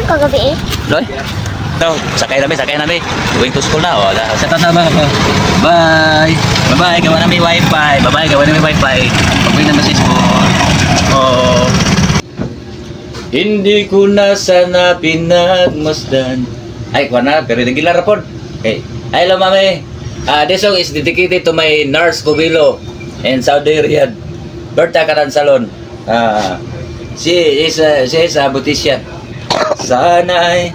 kagabi eh. Loy? No, sakay namin. Going to school na. O, set up na ba? Bye! Bye-bye, gawa namin wifi. Bye-bye, gawa namin wifi. Pag-uwi naman sa school. Oh. Hindi ko na sana pinagmasdan. Ay, kuha na, pero nagila rapon. Okay. Hello, mami. This song is dedicated to my nurse Cubilo in Saudi Riyadh. Berta Karan Salon. She is a beautician. Sana'y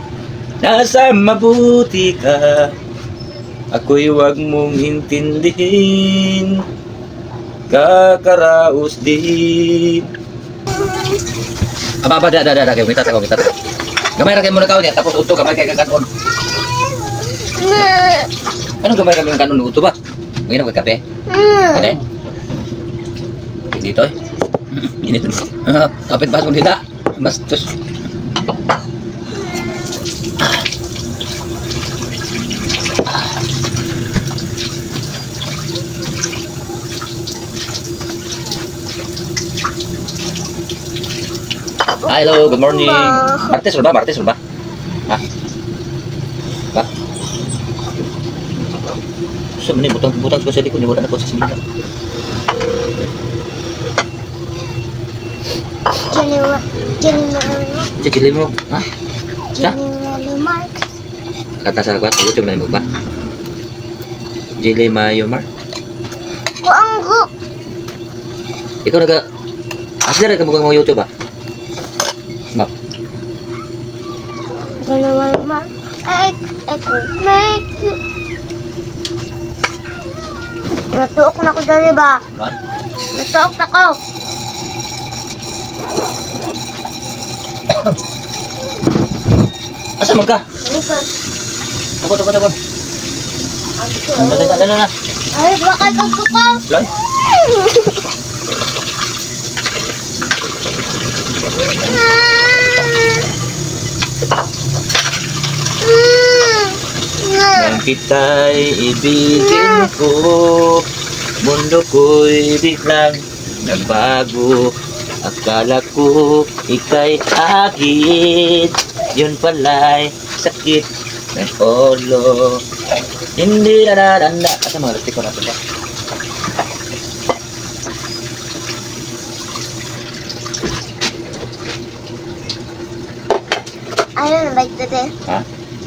nasa mabuti ka, ako'y wag mong intindihin, kakaraos din. Aba, kayo, kita. Gamay ra kayo muna niya, tapos uto, gamay kayo kakanon. Anong gamay kami ng kanon, uto ba? Ngayon ako kape? Ano eh? Dito eh. Init. Kapit ba kung dita? Bastos. Hello, good morning. Martes ba? Ha? Ba? So, mani butang ko sa likod, wala na ko sa simila. January mo? Ha? January Mark. Kata sa kwat, YouTube na mo ba? Jili Mayo Mar? Kuanggo. Ikaw asli ka mukhang mga YouTube ba? Map. January Mark. I could make you. Natuok na ko dali ba? Natuok na ko. Asa man ka? Takot. Ano na? Ay, bakal kang tukaw. Loy? Nang kita'y ibigin ko, mundo ko'y biglang nagbago. Akala ko ika'y agit, yun pala'y sakit ng ulo. Hindi na naranda. Asa mga lastik ko natin ba? Ayun, bike today. Ha?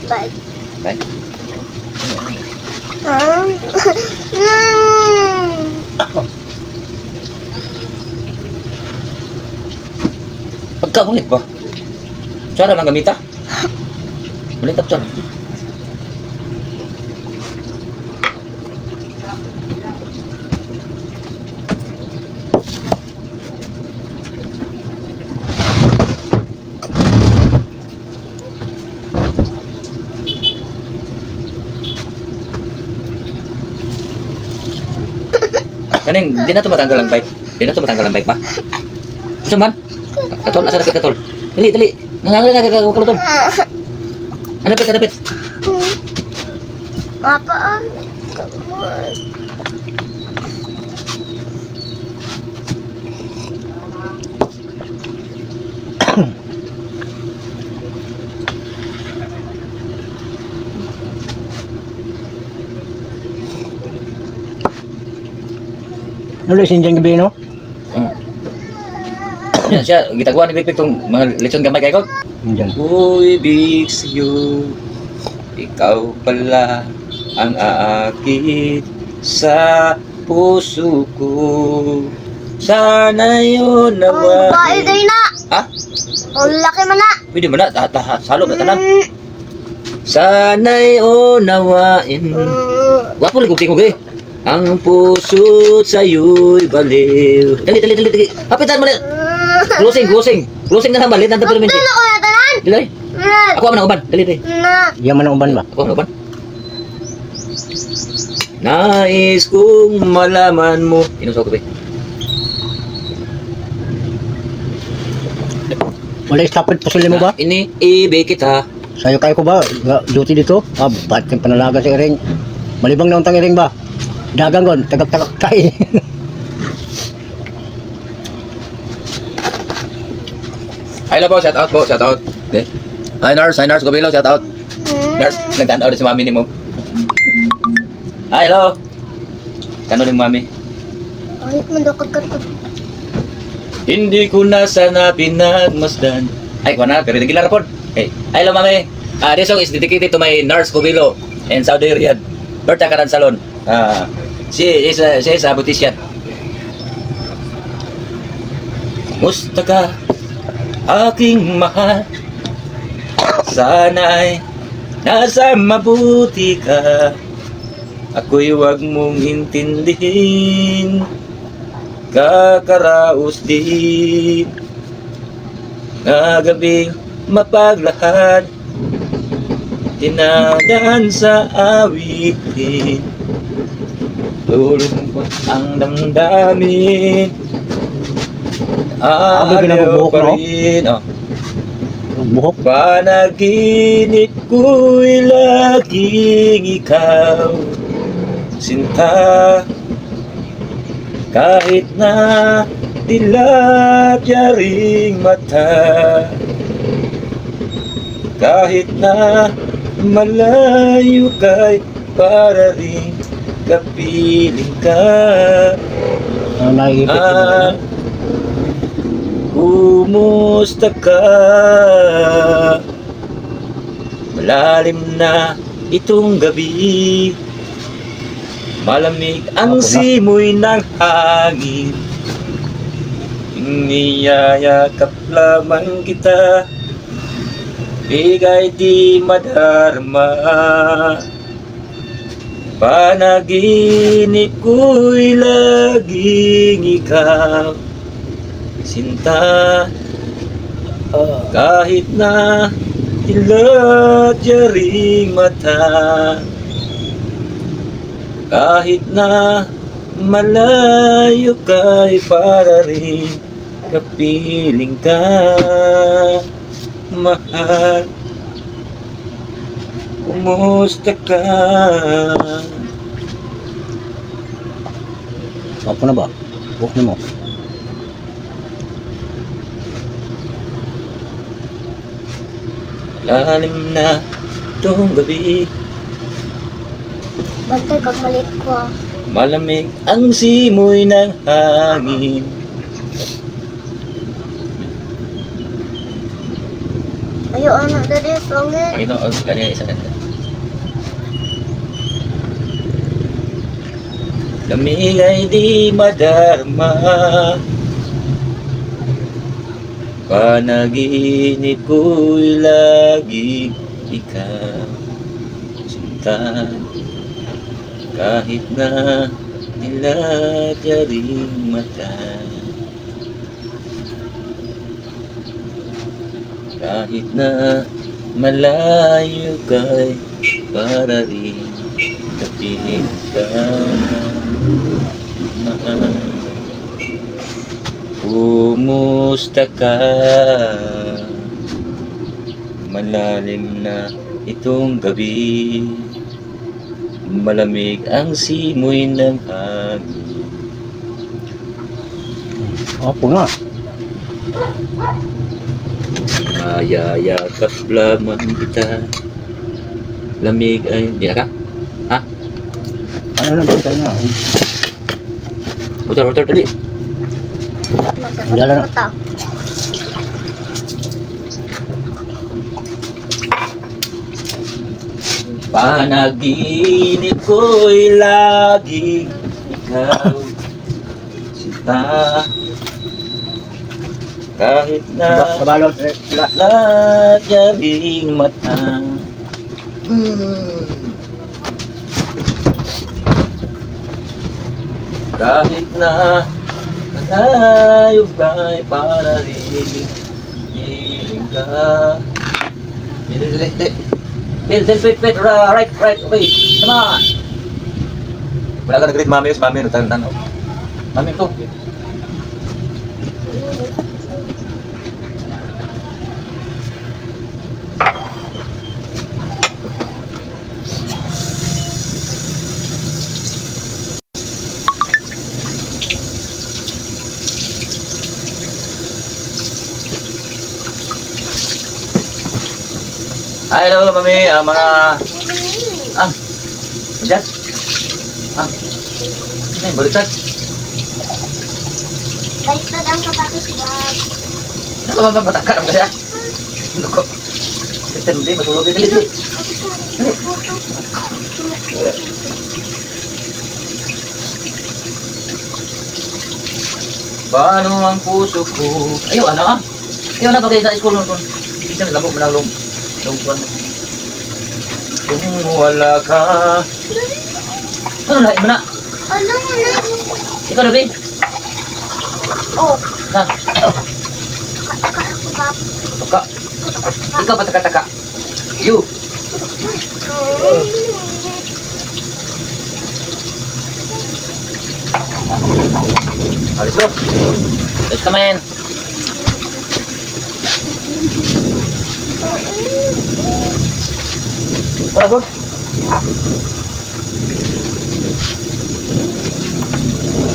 Bike. Bye. Pagkakulit ba? Cara lang gamita? Ulit ako cara. Kaning, di na ito matanggal ang bike. Di na ito matanggal ang bike ba? Gusto man? Katol, asa napit katol? Dali. Nangangal na kakulutol. Hanapit. Apaan? Nulis yung gabi, no? Yan siya, gitagawa ni Big itong mga lechon gamay kayo. Diyan. Uy, Big sa'yo, ikaw pala ang aakit sa puso ko. Sana yun naman. Bae day na. Ha? O laki man na. Pwede mo na, salog na tanan. Sana'y unawain. Wapo lang kung eh. Ang puso't sa'yo'y baliw. Dali. Kapitan mo na. Closing na naman. Litan na pero minti. Dala ko na tanan. Dili. Ako ang uban. Dali. Na. Yaman ang uban ba? Ako ang uban. Nais kong malaman mo. Inusaw ko ba? Wala istapad pasuli mo ba? Iniibig kita. Sayo kayo ko ba? Duty dito? Ba't yung panalaga sa iring? Malibang na untang iring ba? Dagang gon, tagap-tagap tayo. Ay lang po, shout out. Okay. Hi Nars, Gobilo, shout out. Nars, nagtanaw din si mami ni mo. Hi, hello. Kano ni mami? Ay, mandokot ka to. Hindi ko na sana pinagmasdan. Ay, kuha na, pero regular po. Hey, hello mami. This song is dedicated to my Nars Gobilo in Saudi Riyadh. Berta Karan Salon. She is a beautician. Musta ka, aking mahal? Sana'y nasa mabuti ka. Ako'y wag mong intindihin, kakaraos din. Nga gabing mapaglahad, tinadaan sa awitin. Lulong ko ang damdamin, Abi, ayaw pinabubuhok, pa no? rin. Oh. Ang buhok. Panaginip ko'y laging ikaw, sinta. Kahit na tilapia ring mata, kahit na malayo kay para rin kapiling ka. Naiipit ko Ah, kumusta ka? Malalim na itong gabi, malamig ang Ako na. simoy ng hangin. Niyayakap lamang kita, bigay di madarma. Panaginip ko'y laging ikaw, sinta. Kahit na tilapia ring mata, kahit na malayo kay para rin kapiling ka, mahal. Kumusta ka? Ako na ba? Buhok na mo. Lalim na itong gabi, Bantay kag maliit ko ah. malamig ang simoy ng hangin. Ayo anak dari songit. Ang ito, kanya isa ganda. Lamig ay di madarma, panaginip ko'y lagi ikaw, sinta. Kahit na tilapia ring mata, kahit na malayo kay para rin kapiling ka, mahal. Kumusta ka? Malalim na itong gabi, malamig ang simoy ng hangin. Ako na. Mayayakap lamang kita, lamig ay... Di na ka? Ha? Ano na ba tayo na? Motor, dali. Wala na. Mata. Panaginip ko'y laging ikaw, sinta. Kahit na Kabalot. tilapia ring mata, kahit na malayo kay para rin kapiling ka. Wait, right, okay, come on. Wala ka nag-read mami, mami, nagtanong. Mami ko. Ay, hello, mami. Mga... Diyan? Ay, baliktad. Baliktad ang sapatos, bag. Ano ba matangka naman kaya? Ano ko? Ito, hindi. Matulog din dito. Paano ang puso ko? Ayaw, ano? Ayaw na pagkain sa school mo. Isang lamok mo ng lungkuan mo. Kung wala ka... Ano na? Iba na? Ano mo na? Ikaw na, babe? Oh, Ha? ako ba? Taka. Ikaw pa taka-taka. You. Alis bro. Let's come in. Wala bro.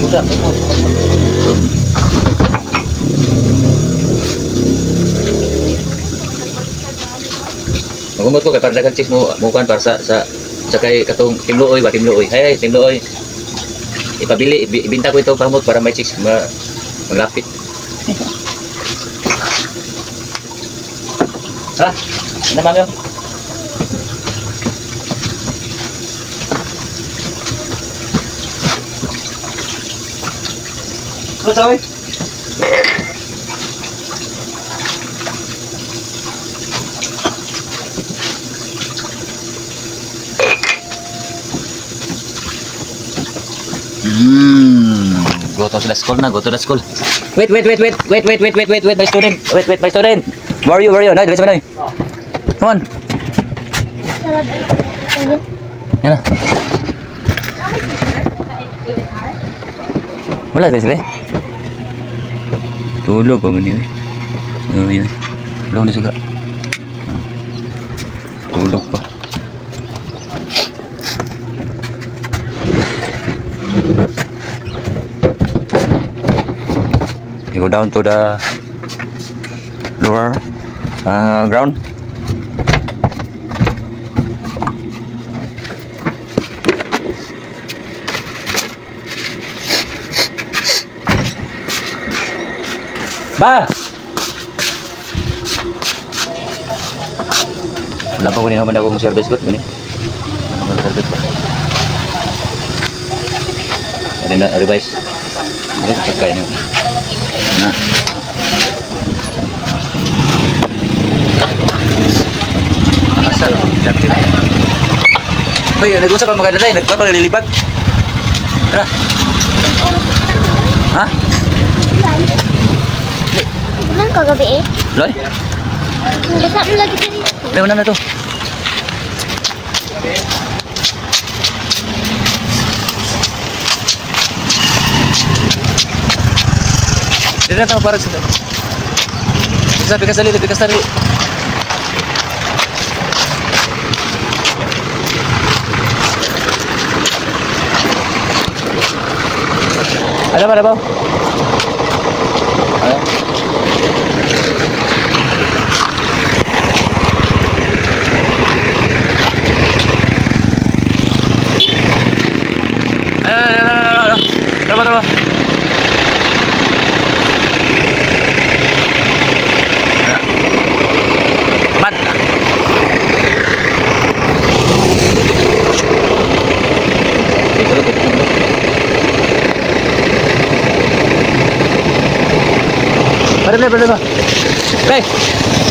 Udah. Magumot ko kay para dagang chicks mo kan para sa kay katong timluoy ba timluoy. Hay timluoy. Ipabili ibinta ko ito pamot para may chicks malapit. Ha? Ano mami? Ano sawi? Go to the school na, go to the school. Wait, my student. Wait, my student. Where are you? No, diretso mo na. Come on. Yan na. Wala din sila. Tulog pa man yun. Yun. Tulog na suga. Tulog pa. You go down to the lower ground. Ba! Wala pa ko naman akong service good. Ano service ba? Ano na, revise. Ano sa kaya niyo? Na. Asal. Hoy, nag-usap pa maganda tayo. Nagpapalilipad. Ano? Ha? Ilan kagabi eh? Loy? Nagasa mo lagi sa rin. May una na to. Dito na tayo parang sa... Pikas tali. Ada ba? Ada? Tara. Mat. Pare ba? Hey.